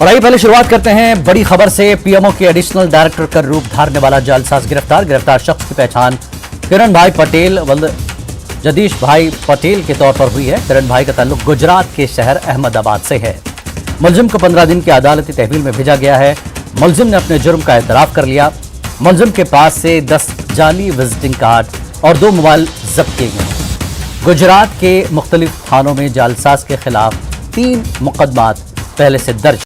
और आइए पहले शुरुआत करते हैं बड़ी खबर से। पीएमओ के एडिशनल डायरेक्टर का रूप धारने वाला जालसाज गिरफ्तार शख्स की पहचान किरण भाई पटेल वल्द जदीश भाई पटेल के तौर पर हुई है। किरण भाई का ताल्लुक गुजरात के शहर अहमदाबाद से है। मुलजिम को 15 दिन की अदालती तहवील में भेजा गया है। मुलजिम ने अपने जुर्म का एतराफ कर लिया। मुलजिम के पास से 10 जाली विजिटिंग कार्ड और 2 मोबाइल जब्त किए गए। गुजरात के मुख्तलिफ थानों में जालसाज के खिलाफ 3 मुकदमात पहले से दर्ज।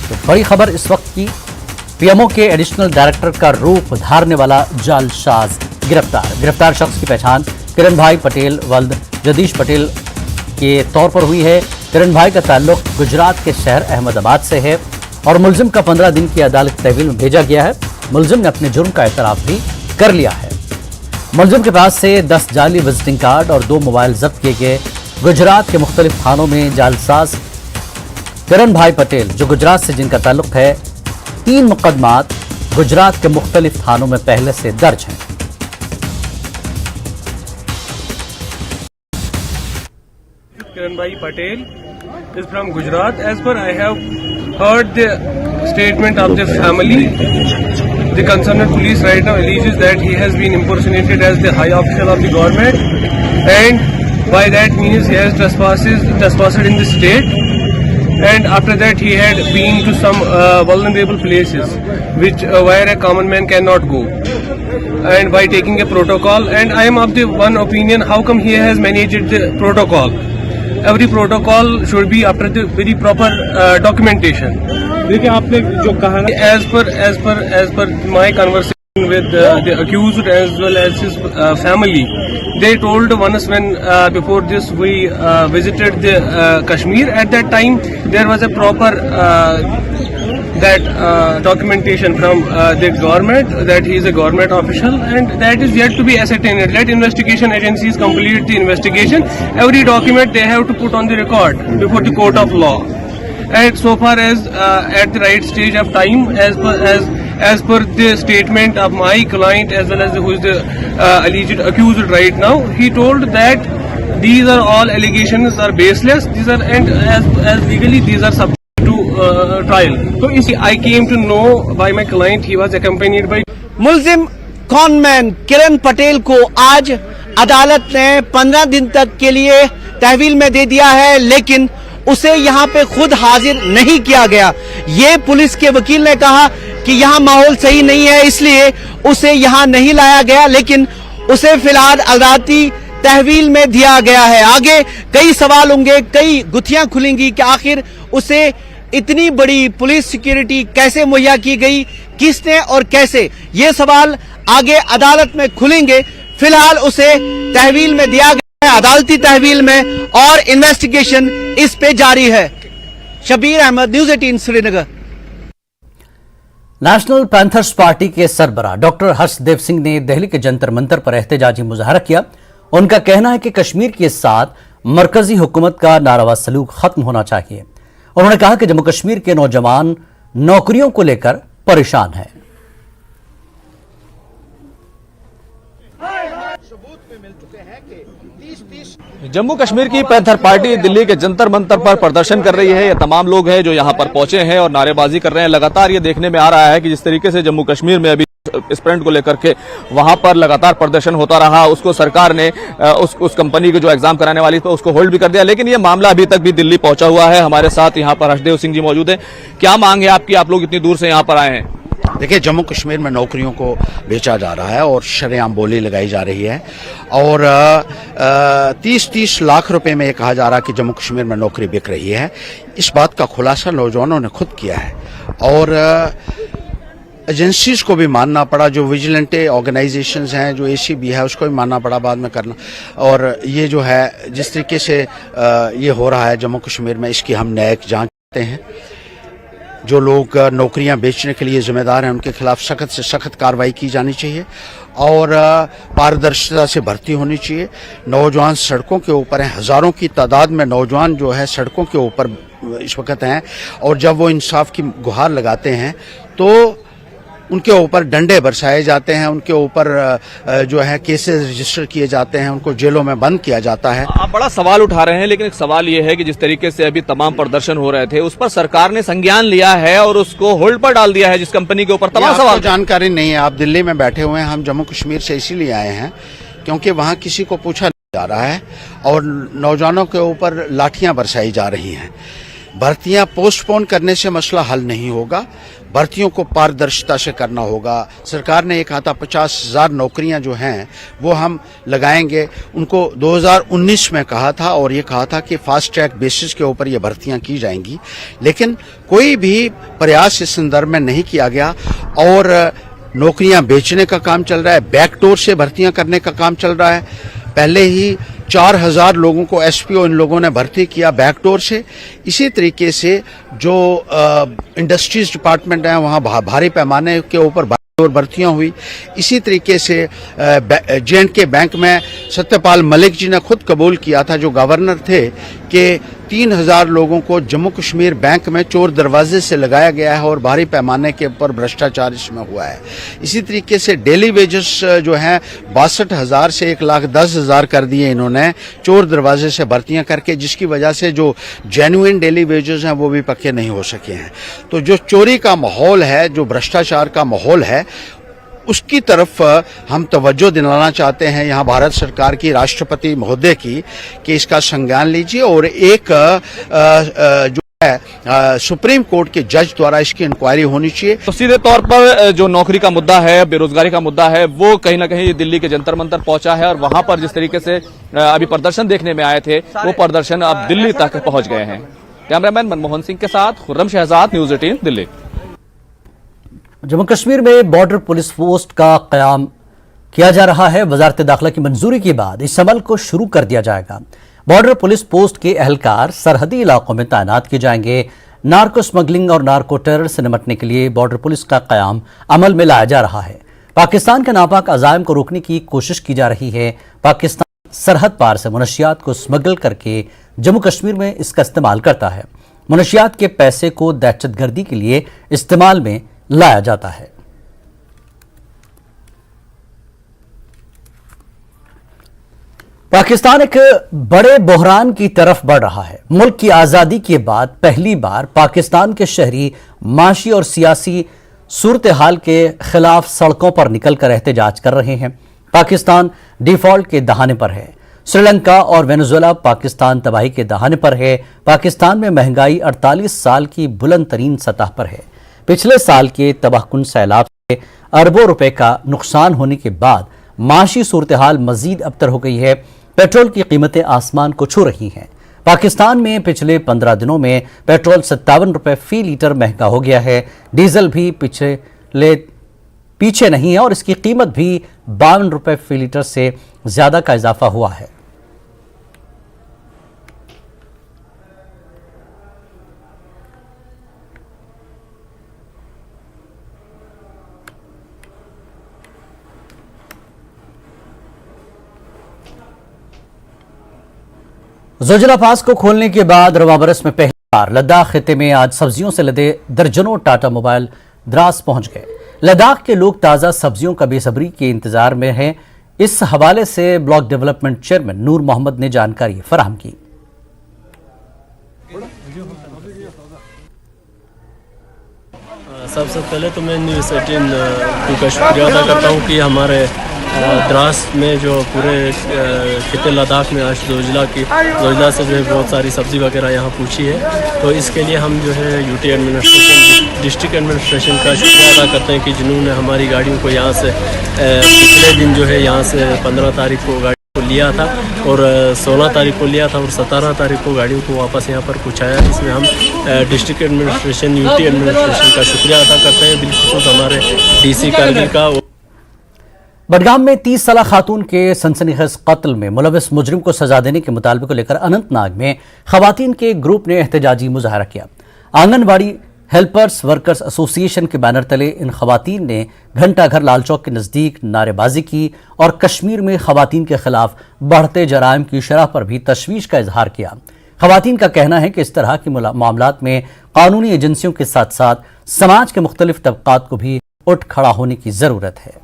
तो बड़ी खबर इस वक्त की, पीएमओ के एडिशनल डायरेक्टर का रूप धारने वाला जालसाज गिरफ्तार शख्स की पहचान किरण भाई पटेल वल्द जदीश पटेल के तौर पर हुई है। किरण भाई का ताल्लुक गुजरात के शहर अहमदाबाद से है और मुलजिम का 15 दिन की अदालत तहवील में भेजा गया है। मुलजिम ने अपने जुर्म का एतराफ भी कर लिया है। मुलजिम के पास से 10 जाली विजिटिंग कार्ड और 2 मोबाइल जब्त किए गए। गुजरात के मुख्तलिफ थानों में जालसाज किरण भाई पटेल जो गुजरात से जिनका ताल्लुक है, 3 मुकदमात गुजरात के मुख्तलिफ थानों में पहले से दर्ज हैं। Kiran Bhai Patel is from Gujarat. As per I have heard the statement of the family, the concerned police right now alleges that he has been impersonated as the high official of the government, and by that means he has trespassed in the state, and after that he had been to some vulnerable places which where a common man cannot go, and by taking a protocol. And I am of the one opinion, how come he has managed the protocol? Every protocol should be after the very proper documentation. देखिए आपने जो कहा, as per my conversation with the accused as well as his family, they told once when before this we visited the Kashmir. At that time there was a proper documentation from the government that he is a government official, and that is yet to be ascertained. Let investigation agencies complete the investigation. Every document they have to put on the record before the court of law. And so far as at the right stage of time, as per the statement of my client as well as who is the alleged accused right now, he told that these are all allegations are baseless. These are, and as legally these are subject to trial. So I came to know by my client, he was accompanied by मुलजिम conman किरण पटेल को आज अदालत ने 15 दिन तक के लिए तहवील में दे दिया है, लेकिन उसे यहां पे खुद हाजिर नहीं किया गया। ये पुलिस के वकील ने कहा कि यहां माहौल सही नहीं है, इसलिए उसे यहां नहीं लाया गया, लेकिन उसे फिलहाल अदालती तहवील में दिया गया है। आगे कई सवाल होंगे, कई गुत्थियां खुलेंगी कि आखिर उसे इतनी बड़ी पुलिस सिक्योरिटी कैसे मुहैया की गई, किसने और कैसे, ये सवाल आगे अदालत में खुलेंगे। फिलहाल उसे तहवील में दिया गया है, अदालती तहवील में, और इन्वेस्टिगेशन इस पे जारी है। शबीर अहमद, न्यूज़ 18 श्रीनगर। नेशनल पैंथर्स पार्टी के सरबराह डॉक्टर हर्षदेव सिंह ने दिल्ली के जंतर मंतर पर एहतजाजी मुजाहरा किया। उनका कहना है कि कश्मीर के साथ मरकजी हुकूमत का नारवा सलूक खत्म होना चाहिए। उन्होंने कहा कि जम्मू कश्मीर के नौजवान नौकरियों को लेकर परेशान हैं। जम्मू कश्मीर की पैंथर पार्टी दिल्ली के जंतर मंतर पर प्रदर्शन कर रही है। ये तमाम लोग हैं जो यहाँ पर पहुंचे हैं और नारेबाजी कर रहे हैं। लगातार ये देखने में आ रहा है कि जिस तरीके से जम्मू कश्मीर में अभी स्प्रिंट को लेकर के वहां पर लगातार प्रदर्शन होता रहा, उसको सरकार ने उस कंपनी को जो एग्जाम कराने वाली थी उसको होल्ड भी कर दिया, लेकिन ये मामला अभी तक भी दिल्ली पहुंचा हुआ है। हमारे साथ यहाँ पर हर्षदेव सिंह जी मौजूद हैं। क्या मांग है आपकी, आप लोग इतनी दूर से यहाँ पर आए हैं? देखिए, जम्मू कश्मीर में नौकरियों को बेचा जा रहा है और शरेआम बोली लगाई जा रही है, और 30-30 लाख रुपए में ये कहा जा रहा है कि जम्मू कश्मीर में नौकरी बिक रही है। इस बात का खुलासा नौजवानों ने खुद किया है और एजेंसीज को भी मानना पड़ा, जो विजिलेंटे ऑर्गेनाइजेशंस हैं, जो एसीबी है, उसको भी मानना पड़ा बाद में करना। और ये जो है जिस तरीके से ये हो रहा है जम्मू कश्मीर में, इसकी हम न्यायिक जांच करते हैं। जो लोग नौकरियां बेचने के लिए जिम्मेदार हैं उनके खिलाफ सख्त से सख्त कार्रवाई की जानी चाहिए और पारदर्शिता से भर्ती होनी चाहिए। नौजवान सड़कों के ऊपर हैं, हजारों की तादाद में नौजवान जो है सड़कों के ऊपर इस वक्त हैं, और जब वो इंसाफ की गुहार लगाते हैं तो उनके ऊपर डंडे बरसाए जाते हैं, उनके ऊपर जो है केसेस रजिस्टर किए जाते हैं, उनको जेलों में बंद किया जाता है। आप बड़ा सवाल उठा रहे हैं, लेकिन एक सवाल ये है कि जिस तरीके से अभी तमाम प्रदर्शन हो रहे थे उस पर सरकार ने संज्ञान लिया है और उसको होल्ड पर डाल दिया है जिस कंपनी के ऊपर तमाम सवाल। जानकारी नहीं है, आप दिल्ली में बैठे हुए हैं, हम जम्मू कश्मीर से इसीलिए आए हैं क्योंकि वहां किसी को पूछा नहीं जा रहा है और नौजवानों के ऊपर लाठियां बरसाई जा रही हैं। भर्तियां पोस्टपोन करने से मसला हल नहीं होगा, भर्तियों को पारदर्शिता से करना होगा। सरकार ने ये कहा था 50,000 नौकरियां जो हैं वो हम लगाएंगे, उनको 2019 में कहा था और ये कहा था कि फास्ट ट्रैक बेसिस के ऊपर ये भर्तियां की जाएंगी, लेकिन कोई भी प्रयास इस संदर्भ में नहीं किया गया और नौकरियां बेचने का काम चल रहा है, बैकडोर से भर्तियां करने का काम चल रहा है। पहले ही 4,000 लोगों को एसपीओ इन लोगों ने भर्ती किया बैकडोर से। इसी तरीके से जो इंडस्ट्रीज डिपार्टमेंट है वहाँ भारी पैमाने के ऊपर बैकडोर भर्तियां हुई। इसी तरीके से J&K बैंक में सत्यपाल मलिक जी ने खुद कबूल किया था, जो गवर्नर थे, कि 3,000 लोगों को जम्मू कश्मीर बैंक में चोर दरवाजे से लगाया गया है और भारी पैमाने के ऊपर भ्रष्टाचार इसमें हुआ है। इसी तरीके से डेली वेजेस जो हैं 62,000 से 1,10,000 कर दिए इन्होंने चोर दरवाजे से भर्तियां करके, जिसकी वजह से जो जेन्युइन डेली वेजेस हैं वो भी पक्के नहीं हो सके हैं। तो जो चोरी का माहौल है, जो भ्रष्टाचार का माहौल है, उसकी तरफ हम तवज्जो दिलाना चाहते हैं यहाँ भारत सरकार की, राष्ट्रपति महोदय की, कि इसका संज्ञान लीजिए और एक जो है सुप्रीम कोर्ट के जज द्वारा इसकी इंक्वायरी होनी चाहिए। तो सीधे तौर पर जो नौकरी का मुद्दा है, बेरोजगारी का मुद्दा है, वो कहीं ना कहीं दिल्ली के जंतर मंतर पहुंचा है और वहां पर जिस तरीके से अभी प्रदर्शन देखने में आए थे वो प्रदर्शन अब दिल्ली तक पहुंच गए हैं। कैमरामैन मनमोहन सिंह के साथ खुर्रम शहजाद, न्यूज 18 दिल्ली। जम्मू कश्मीर में बॉर्डर पुलिस पोस्ट का कयाम किया जा रहा है। वजारत दाखिला की मंजूरी के बाद इस अमल को शुरू कर दिया जाएगा। बॉर्डर पुलिस पोस्ट के अहलकार सरहदी इलाकों में तैनात किए जाएंगे। नार्को स्मगलिंग और नार्को टेरर से निपटने के लिए बॉर्डर पुलिस का कयाम अमल में लाया जा रहा है। पाकिस्तान के नापाक अजायम को रोकने की कोशिश की जा रही है। पाकिस्तान सरहद पार से मुनशियात को स्मगल करके जम्मू कश्मीर में इसका इस्तेमाल करता है। मुनशियात के पैसे को दहशतगर्दी के लिए इस्तेमाल में लाया जाता है। पाकिस्तान एक बड़े बहरान की तरफ बढ़ रहा है। मुल्क की आजादी के बाद पहली बार पाकिस्तान के शहरी माशी और सियासी सूरत हाल के खिलाफ सड़कों पर निकलकर एहतजाज कर रहे हैं। पाकिस्तान डिफॉल्ट के दहाने पर है। श्रीलंका और वेनेजुएला पाकिस्तान तबाही के दहाने पर है। पाकिस्तान में महंगाई 48 साल की बुलंद तरीन सतह पर है। पिछले साल के तबाहकुन सैलाब से अरबों रुपए का नुकसान होने के बाद माशी सूरत हाल मजीद अबतर हो गई है। पेट्रोल की कीमतें आसमान को छू रही हैं। पाकिस्तान में पिछले 15 दिनों में पेट्रोल 57 रुपए फी लीटर महंगा हो गया है। डीजल भी पीछे नहीं है और इसकी कीमत भी 52 रुपए फी लीटर से ज्यादा का इजाफा हुआ है। जोजिला पास को खोलने के बाद रवां बरस में पहली बार लद्दाख खिते में आज सब्जियों से लदे दर्जनों टाटा मोबाइल द्रास पहुंच गए। लद्दाख के लोग ताज़ा सब्जियों का बेसब्री के इंतजार में हैं। इस हवाले से ब्लॉक डेवलपमेंट चेयरमैन नूर मोहम्मद ने जानकारी फराहम की। सबसे पहले तो मैं न्यूज़ 18 का शुक्रिया अदा करता हूँ कि हमारे द्रास में जो पूरे खिते लद्दाख में आज जोजिला से जो है बहुत सारी सब्ज़ी वगैरह यहाँ पूछी है। तो इसके लिए हम जो है यूटी एडमिनिस्ट्रेशन, डिस्ट्रिक्ट एडमिनिस्ट्रेशन का शुक्रिया अदा करते हैं कि जिन्होंने हमारी गाड़ियों को यहाँ से पिछले दिन जो है यहाँ से 15 तारीख को गाड़ी को लिया था और 16 तारीख को लिया था और 17 तारीख को गाड़ियों को वापस यहाँ पर पहुँचाया। इसमें हम डिस्ट्रिक्ट एडमिनिस्ट्रेशन, यूटी एडमिनिस्ट्रेशन का शुक्रिया अदा करते हैं, बिलखुसूस हमारे डीसी कारगिल का। बडगाम में 30 साला खातून के सनसनीखेज कत्ल में मुलविस मुजरिम को सजा देने के मुतालबे को लेकर अनंतनाग में खवातीन के ग्रुप ने एहतजाजी मुजाहरा किया। आंगनबाड़ी हेल्पर्स वर्कर्स एसोसिएशन के बैनर तले इन खवातीन ने घंटा घर लाल चौक के नजदीक नारेबाजी की और कश्मीर में खवातीन के खिलाफ बढ़ते जराइम की शरह पर भी तशवीश का इजहार किया। खवातीन का कहना है कि इस तरह के मामलात में कानूनी एजेंसियों के साथ साथ समाज के मुख्तलिफ तबकात को भी उठ खड़ा होने की जरूरत है।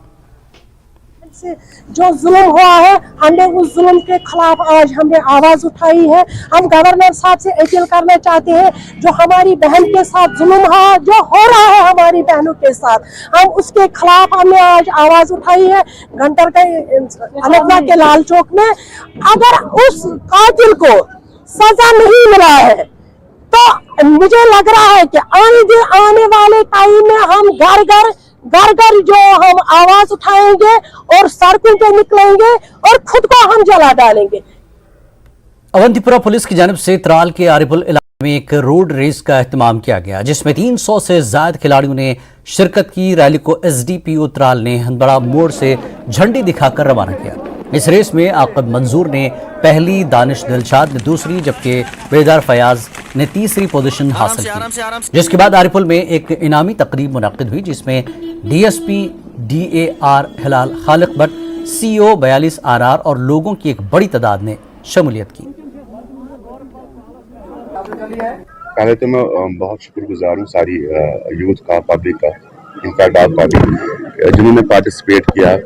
से जो जुल्म हुआ है, हमने उस जुल्म के खिलाफ आज हमने आवाज उठाई है। हम गवर्नर साहब से अपील करना चाहते हैं, जो हमारी बहन के साथ जुल्म हुआ, जो हो रहा है हमारी बहनों के साथ, हम उसके खिलाफ हमने आज आवाज उठाई है। घंटर के अनंतनाग के लाल चौक में अगर उस कातिल को सजा नहीं मिला है तो मुझे लग रहा है कि आने वाले टाइम में हम घर घर जो हम आवाज उठाएंगे और सड़कों पे निकलेंगे और खुद को हम जला डालेंगे। अवंतीपुरा पुलिस की जानिब से त्राल के आरिपुल इलाके में एक रोड रेस का एहतमाम किया गया, जिसमें 300 से ज्यादा खिलाड़ियों ने शिरकत की। रैली को एसडीपीओ त्राल ने हंदबड़ा मोड़ से झंडी दिखाकर रवाना किया। इस रेस में आकब मंजूर ने पहली, दानिश दिलशाद ने दूसरी, जबकि बेदार फयाज ने तीसरी पोजीशन हासिल की। जिसके बाद आरिपुल में एक इनामी तकरीब मुनक्किद हुई, जिसमें डीएसपी डीएआर हिलाल खालिक भट्ट, सीओ 42 आरआर और लोगों की एक बड़ी तादाद ने शमूलियत की। पहले तो मैं बहुत शुक्रगुजार हूँ सारी यूथ का, पब्लिक का, इनफैक्ट आपका भी, जिन्होंने पार्टिसिपेट किया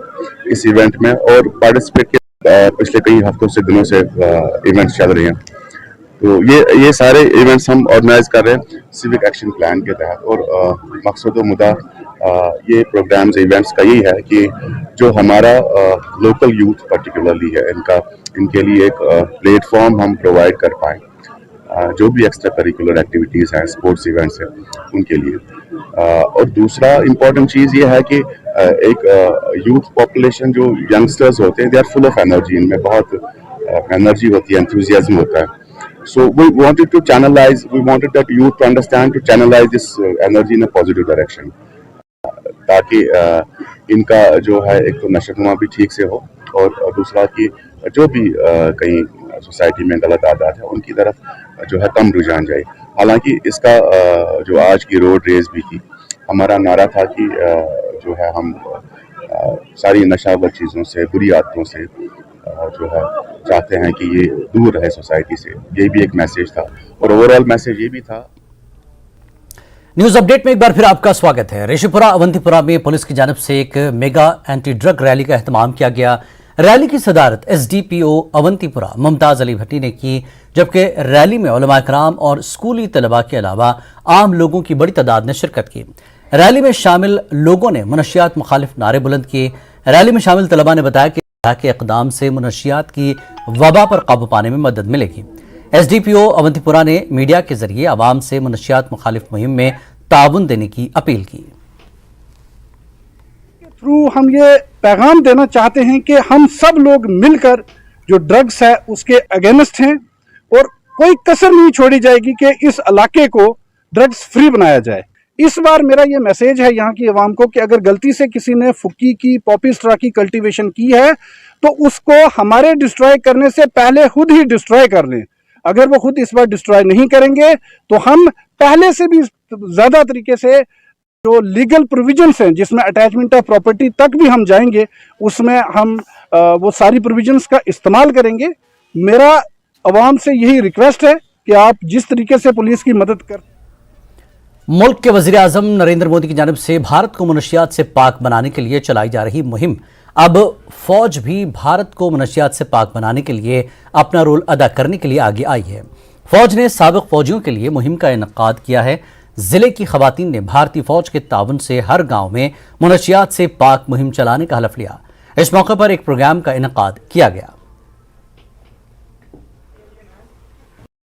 इस इवेंट में। और पार्टिसिपेट किया पिछले कई हफ्तों से, दिनों से इवेंट्स चल रहे हैं। तो ये सारे इवेंट्स हम ऑर्गेनाइज कर रहे हैं सिविक एक्शन प्लान के तहत। और मकसद और मुद्दा ये प्रोग्राम्स, इवेंट्स का यही है कि जो हमारा लोकल यूथ पर्टिकुलरली है, इनके लिए एक प्लेटफॉर्म हम प्रोवाइड कर पाएँ, जो भी एक्स्ट्रा करिकुलर एक्टिविटीज़ हैं, स्पोर्ट्स इवेंट्स हैं, उनके लिए। और दूसरा इम्पॉर्टेंट चीज़ ये है कि एक यूथ पॉपुलेशन, जो यंगस्टर्स होते हैं, they are full of energy, इनमें बहुत एनर्जी होती है, एंथुजियाज्म होता है। So we wanted to that youth to understand, to channelize this energy in a positive direction, ताकि इनका जो है एक तो नशोनुमा भी ठीक से हो, और दूसरा कि जो भी कहीं सोसाइटी में गलत आदत है उनकी तरफ जो है कम रुझान जाए। हालांकि इसका जो आज की रोड रेस भी थी, हमारा नारा था कि जो है हम सारी नशावर चीज़ों से, बुरी आदतों से जो है चाहते हैं कि ये दूर रहे सोसाइटी से। ये भी एक मैसेज था, और ओवरऑल मैसेज ये भी था। न्यूज अपडेट में एक बार फिर आपका स्वागत है। ऋषिपुरा अवंतीपुरा में पुलिस की जानिब से एक मेगा एंटी ड्रग रैली का एहतमाम किया गया। रैली की सदारत एसडीपीओ अवंतीपुरा मुमताज अली भट्टी ने की, जबकि रैली में उलमा इकराम और स्कूली तलबा के अलावा आम लोगों की बड़ी तादाद ने शिरकत की। रैली में शामिल लोगों ने मुनशियात मुखालिफ नारे बुलंद किए। रैली में शामिल तलबा ने बताया कि के इक़दाम से मुनशियात की वबा पर काबू पाने में मदद मिलेगी। एसडीपीओ अवंतीपुरा ने मीडिया के जरिए आवाम से मुनशियात मुखालिफ मुहिम में ताउन देने की अपील की। थ्रू हम ये पैगाम देना चाहते हैं कि हम सब लोग मिलकर जो ड्रग्स है उसके अगेंस्ट हैं, और कोई कसर नहीं छोड़ी जाएगी कि इस इलाके को ड्रग्स फ्री बनाया जाए। इस बार मेरा ये मैसेज है यहाँ की आवाम को कि अगर गलती से किसी ने फुक्की की, पॉपिस्ट्रा की कल्टीवेशन की है, तो उसको हमारे डिस्ट्रॉय करने से पहले खुद ही डिस्ट्रॉय कर लें। अगर वो खुद इस बार डिस्ट्रॉय नहीं करेंगे तो हम पहले से भी ज़्यादा तरीके से जो लीगल प्रोविजंस हैं, जिसमें अटैचमेंट ऑफ प्रॉपर्टी तक भी हम जाएंगे, उसमें हम वो सारी प्रोविजंस का इस्तेमाल करेंगे। मेरा आवाम से यही रिक्वेस्ट है कि आप जिस तरीके से पुलिस की मदद कर। मुल्क के वजीर आजम नरेंद्र मोदी की जानिब से भारत को मुनशियात से पाक बनाने के लिए चलाई जा रही मुहिम, अब फौज भी भारत को मुनशियात से पाक बनाने के लिए अपना रोल अदा करने के लिए आगे आई है। फौज ने साबिक फौजियों के लिए मुहिम का इनेकाद किया है। जिले की खवातीन ने भारतीय फौज के ताउन से हर गांव में मुनशियात से पाक मुहिम चलाने का हलफ लिया। इस मौके पर एक प्रोग्राम का इनेकाद किया गया।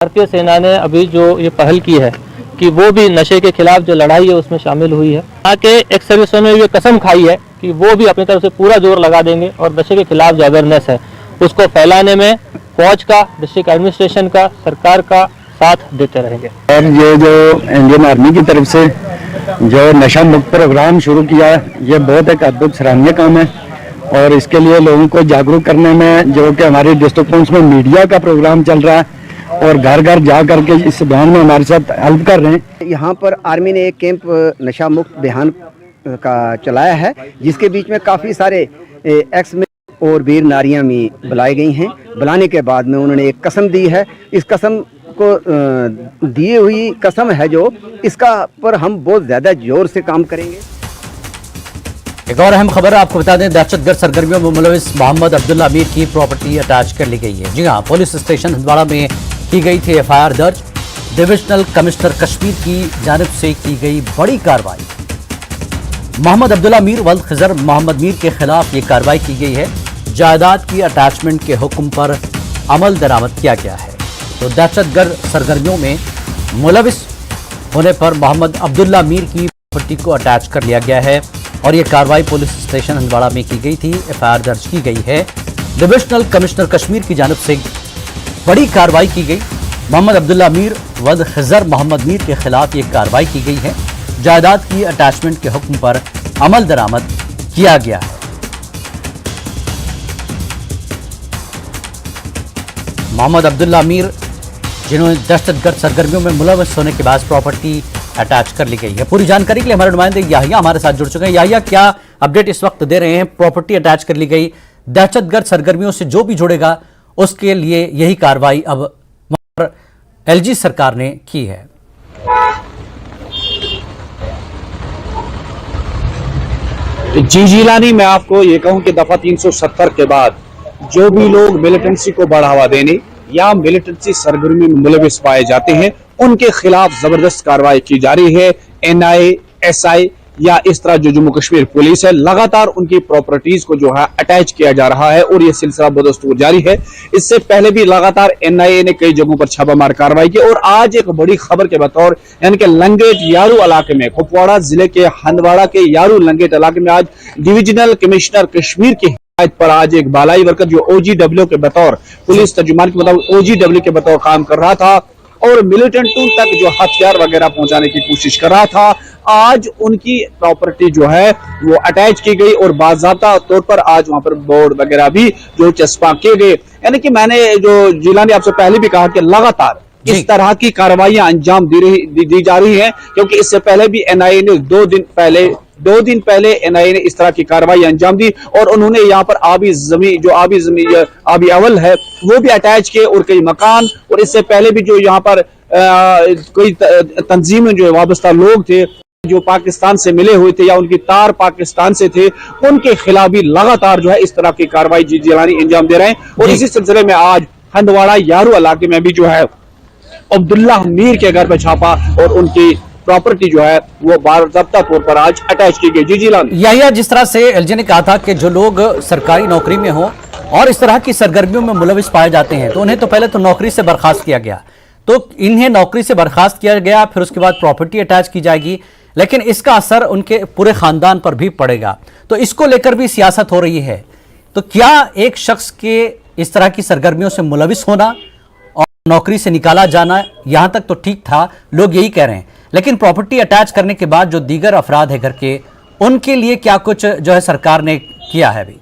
भारतीय सेना ने अभी जो ये पहल की है कि वो भी नशे के खिलाफ जो लड़ाई है उसमें शामिल हुई है। यहाँ के एक सर्विसों ने ये कसम खाई है कि वो भी अपनी तरफ से पूरा जोर लगा देंगे और नशे के खिलाफ जो अवेयरनेस है उसको फैलाने में फौज का, डिस्ट्रिक्ट एडमिनिस्ट्रेशन का, सरकार का साथ देते रहेंगे। और ये जो इंडियन आर्मी की तरफ से जो नशा मुक्त प्रोग्राम शुरू किया है, ये बहुत एक अद्भुत सराहनीय काम है। और इसके लिए लोगों को जागरूक करने में जो कि हमारे डिस्ट्रिक्ट पुलिस में मीडिया का प्रोग्राम चल रहा है, और घर घर जा करके इस अभियान में हमारे साथ हेल्प कर रहे हैं। यहाँ पर आर्मी ने एक कैंप नशा मुक्त अभियान का चलाया है, जिसके बीच में काफ़ी सारे एक्स में और वीर नारियां भी बुलाई गई हैं। बुलाने के बाद में उन्होंने एक कसम दी है। इस कसम को दिए हुई कसम है जो, इसका पर हम बहुत ज़्यादा जोर से काम करेंगे। एक और अहम खबर आपको बता दें, दहशतगर्द सरगर्मियों में मुलविस मोहम्मद अब्दुल्ला अमीर की प्रॉपर्टी अटैच कर ली गई है। जी हां, पुलिस स्टेशन हंदवाड़ा में की गई थी एफआईआर दर्ज। डिविजनल कमिश्नर कश्मीर की जानिब से की गई बड़ी कार्रवाई। मोहम्मद अब्दुल्ला मीर वल्द खिजर मोहम्मद मीर के खिलाफ ये कार्रवाई की गई है। जायदाद की अटैचमेंट के हुक्म पर अमल दरामद किया गया है। तो दहशतगर्द सरगर्मियों में मुलविस होने पर मोहम्मद अब्दुल्ला मीर की प्रॉपर्टी को अटैच कर लिया गया है और ये कार्रवाई पुलिस स्टेशन हंदवाड़ा में की गई थी। एफआईआर दर्ज की गई है। डिविजनल कमिश्नर कश्मीर की जानिब से बड़ी कार्रवाई की गई। मोहम्मद अब्दुल्ला मीर वल्द खिजर मोहम्मद मीर के खिलाफ ये कार्रवाई की गई है। जायदाद की अटैचमेंट के हुक्म पर अमल दरामद किया गया है। मोहम्मद अब्दुल्ला मीर जिन्होंने दहशतगर्द सरगर्मियों में मुलविस होने के बाद प्रॉपर्टी अटैच कर ली गई है। पूरी जानकारी के लिए हमारे नुमाइंदे याहिया हमारे साथ जुड़ चुके हैं। याहिया, क्या अपडेट इस वक्त दे रहे हैं? प्रॉपर्टी अटैच कर ली गई, दहशतगर्द सरगर्मियों से जो भी जुड़ेगा उसके लिए यही कार्रवाई अब एलजी सरकार ने की है। जी जिलानी, मैं आपको ये कहूं कि दफा 370 के बाद जो भी लोग मिलिटेंसी को बढ़ावा देने या मिलिटेंसी सरगर्मी में मुलविस पाए जाते हैं उनके खिलाफ जबरदस्त कार्रवाई की जा रही है। एनआईए, एसआई या इस तरह जो जम्मू कश्मीर पुलिस है, लगातार उनकी प्रॉपर्टीज को जो है अटैच किया जा रहा है और यह सिलसिला बदस्तूर जारी है। इससे पहले भी लगातार एनआईए ने कई जगहों पर छापामार कार्रवाई की और आज एक बड़ी खबर के बतौर यानी कि लंगेट यारू इलाके में, कुपवाड़ा जिले के हंदवाड़ा के यारू लंगेट इलाके में आज डिविजनल कमिश्नर कश्मीर की हिदायत पर आज एक बालाई वर्कर जो ओजीडब्ल्यू के बतौर, पुलिस तर्जुमान के मुताबिक ओजीडब्ल्यू के बतौर काम कर रहा था और मिलिटेंटों तक जो हथियार वगैरह पहुंचाने की कोशिश कर रहा था, आज उनकी प्रॉपर्टी जो है वो अटैच की गई और बाज़ाब्ता तौर पर आज वहां पर बोर्ड वगैरह भी जो चस्पा किए गए। यानी कि मैंने जो जिला ने आपसे पहले भी कहा कि लगातार इस तरह की कार्रवाइयां अंजाम दी जा रही हैं, क्योंकि इससे पहले भी एनआईए ने दो दिन पहले एनआईए ने इस तरह की कार्रवाई अंजाम दी और उन्होंने यहाँ पर आबी अवल है वो भी अटैच किए और कई मकान, और इससे पहले भी जो यहाँ पर कोई तंजीमें जो वाबस्ता लोग थे जो पाकिस्तान से मिले हुए थे या उनकी तार पाकिस्तान से थे, उनके खिलाफ भी लगातार जो है इस तरह की कार्रवाई जिलानी अंजाम दे रहे हैं। और इसी सिलसिले में आज हंदवाड़ा यारू इलाके में भी जो है अब्दुल्ला मीर के घर पर छापा और उनकी प्रॉपर्टी जो है वो बाज़ाब्ता तौर पर आज अटैच की गई। जी जिलान, याहिया, जिस तरह से एलजी ने कहा था कि जो लोग सरकारी नौकरी में हो और इस तरह की सरगर्मियों में मुलविस पाए जाते हैं तो उन्हें तो पहले तो नौकरी से बर्खास्त किया गया, तो इन्हें नौकरी से बर्खास्त किया गया, फिर उसके बाद प्रॉपर्टी अटैच की जाएगी, लेकिन इसका असर उनके पूरे खानदान पर भी पड़ेगा। तो इसको लेकर भी सियासत हो रही है। तो क्या एक शख्स के इस तरह की सरगर्मियों से मुलविस होना और नौकरी से निकाला जाना, यहां तक तो ठीक था, लोग यही कह रहे हैं, लेकिन प्रॉपर्टी अटैच करने के बाद जो दीगर अफराद है घर के, उनके लिए क्या कुछ जो है सरकार ने किया है अभी?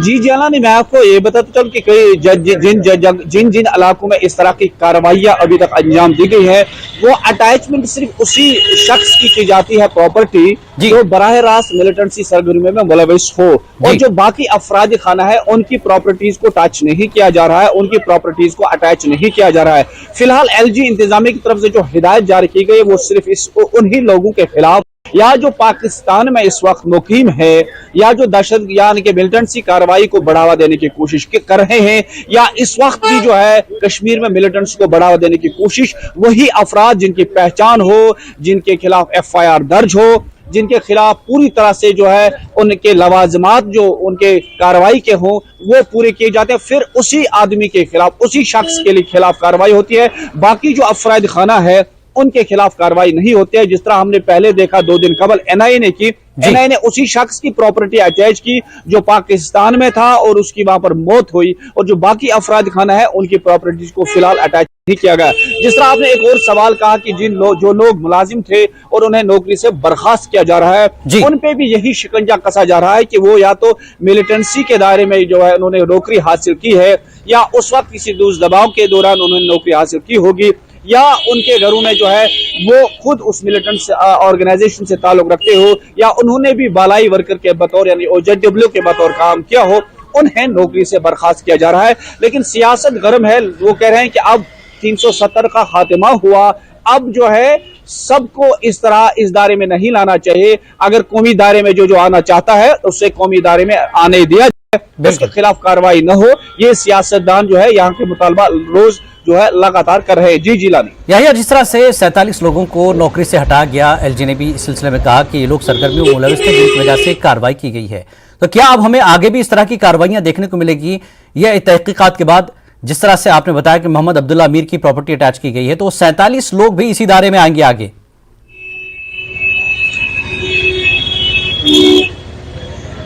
जी जालानी, मैं आपको ये बताता चलूं कि कई जिन इलाकों में इस तरह की कार्रवाइयां अभी तक अंजाम दी गई है वो अटैचमेंट सिर्फ उसी शख्स की जाती है प्रॉपर्टी जो बराह रास्त मिलिटेंसी सरगर्मी में मुलविस हो, और जो बाकी अफराद खाना है उनकी प्रॉपर्टीज को टच नहीं किया जा रहा है, उनकी प्रॉपर्टीज को अटैच नहीं किया जा रहा है। फिलहाल एलजी इंतजामिया की तरफ से जो हिदायत जारी की गई है वो सिर्फ उन्हीं लोगों के खिलाफ या जो पाकिस्तान में इस वक्त मुकीम है या जो दहशत यानी कि मिलिटेंसी कार्रवाई को बढ़ावा देने की कोशिश कर रहे हैं या इस वक्त भी जो है कश्मीर में मिलिटेंसी को बढ़ावा देने की कोशिश, वही अफराद जिनकी पहचान हो, जिनके खिलाफ एफआईआर दर्ज हो, जिनके खिलाफ पूरी तरह से जो है उनके लवाजमात जो उनके कार्रवाई के हों वो पूरे किए जाते हैं, फिर उसी आदमी के खिलाफ, उसी शख्स के खिलाफ कार्रवाई होती है। बाकी जो अफराद खाना है उनके खिलाफ कार्रवाई नहीं होती है, जिस तरह हमने पहले देखा 2 दिन कबल एनआईए ने की। एनआईए ने उसी शख्स की प्रॉपर्टी अटैच की जो पाकिस्तान में था और उसकी वहां पर मौत हुई, और जो बाकी अफराद खाना है उनकी प्रॉपर्टीज को फिलहाल अटैच नहीं किया गया। जिस तरह आपने एक और सवाल कहा कि जो लोग मुलाजिम थे और उन्हें नौकरी से बर्खास्त किया जा रहा है, उन पे भी यही शिकंजा कसा जा रहा है कि वो या तो मिलिटेंसी के दायरे में जो है उन्होंने नौकरी हासिल की है या उस वक्त किसी दूसरे दबाव के दौरान उन्होंने नौकरी हासिल की होगी, या उनके घरों में जो है वो खुद उस मिलिटेंट ऑर्गेनाइजेशन से ताल्लुक रखते हो, या उन्होंने भी बालाई वर्कर के बतौर यानी ओजेडब्ल्यू के बतौर काम किया हो, उन्हें नौकरी से बर्खास्त किया जा रहा है। लेकिन सियासत गर्म है, वो कह रहे हैं कि अब 370 का खात्मा हुआ, अब जो है सबको इस तरह इस दायरे में नहीं लाना चाहिए। अगर कौमी दायरे में जो आना चाहता है उसे कौमी दायरे में आने दिया जाए, उसके खिलाफ कार्रवाई न हो। ये सियासतदान जो है यहाँ के मुतालबा रोज जो है लगातार कर रहे हैं। जी जिलानी यही जिस तरह से 47 लोगों को नौकरी से हटा गया, एलजी ने भी इस सिलसिले में कहा कि ये लोग सरगर्मियों में मुलविस थे जिसकी वजह से कार्रवाई की गई है। तो क्या अब हमें आगे भी इस तरह की कार्रवाइयां देखने को मिलेगी? यह तहकीकात के बाद जिस तरह से आपने बताया कि मोहम्मद अब्दुल्ला अमीर की प्रॉपर्टी अटैच की गई है, तो 47 लोग भी इसी दायरे में आएंगे आगे?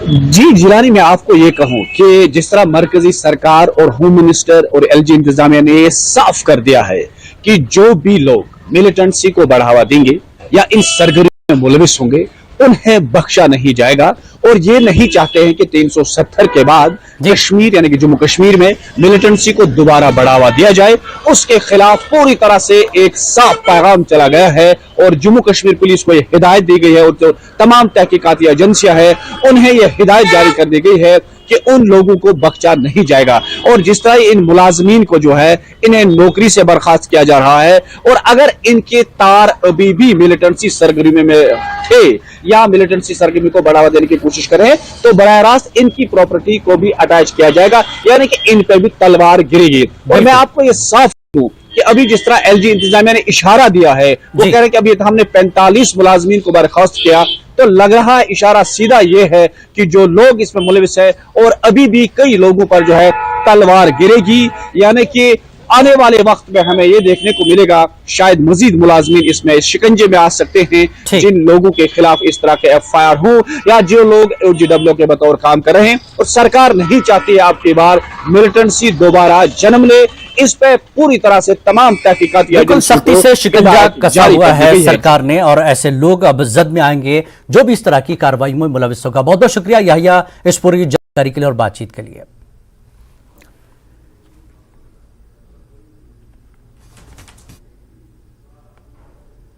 जी जिलानी, मैं आपको ये कहूं कि जिस तरह मरकजी सरकार और होम मिनिस्टर और एलजी इंतजामिया ने ये साफ कर दिया है कि जो भी लोग मिलिटेंसी को बढ़ावा देंगे या इन सरगर्मियों में मुलविस होंगे उन्हें बख्शा नहीं जाएगा। और ये नहीं चाहते हैं कि 370 के बाद कश्मीर यानी कि जम्मू कश्मीर में मिलिटेंसी को दोबारा बढ़ावा दिया जाए। उसके खिलाफ पूरी तरह से एक साफ पैगाम चला गया है और जम्मू कश्मीर पुलिस को यह हिदायत दी गई है और जो तमाम तहकीकाती एजेंसियां हैं उन्हें यह हिदायत जारी कर दी गई है कि उन लोगों को बख्शा नहीं जाएगा। और जिस तरह इन मुलाजमीन को जो है इन्हें नौकरी से बर्खास्त किया जा रहा है और अगर इनके तार अभी भी मिलिटेंसी सरगर्मी में थे या मिलिटेंसी सरगर्मी को बढ़ावा देने की कोशिश करें तो बराह रास्त इनकी प्रॉपर्टी को भी अटैच किया जाएगा, यानी कि इन पर भी तलवार गिरेगी। और मैं आपको ये साफ दूं कि अभी जिस तरह एलजी इंतजामिया ने इशारा दिया है, वो कह रहे हैं कि अभी हमने 45 मुलाजमीन को बर्खास्त किया, तो लग रहा है इशारा सीधा ये है कि जो लोग इसमें मुलविस है और अभी भी कई लोगों पर जो है तलवार गिरेगी, यानी कि आने वाले वक्त में हमें ये देखने को मिलेगा शायद मजीद मुलाजमीन इसमें शिकंजे में आ सकते हैं जिन लोगों के खिलाफ इस तरह के एफआईआर हो या जो लोग OGW के बतौर काम कर रहे हैं। और सरकार नहीं चाहती आपकी बार मिलिटेंसी दोबारा जन्म ले। इस पे पूरी तरह से तमाम तहकीकात बिल्कुल सख्ती से शिकंजा कसा हुआ है सरकार ने और ऐसे लोग अब जद में आएंगे जो भी इस तरह की कार्रवाई में मुलविस होगा। बहुत बहुत शुक्रिया याहिया इस पूरी जानकारी के लिए और बातचीत के लिए।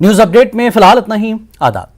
न्यूज अपडेट में फिलहाल इतना ही। आदाब।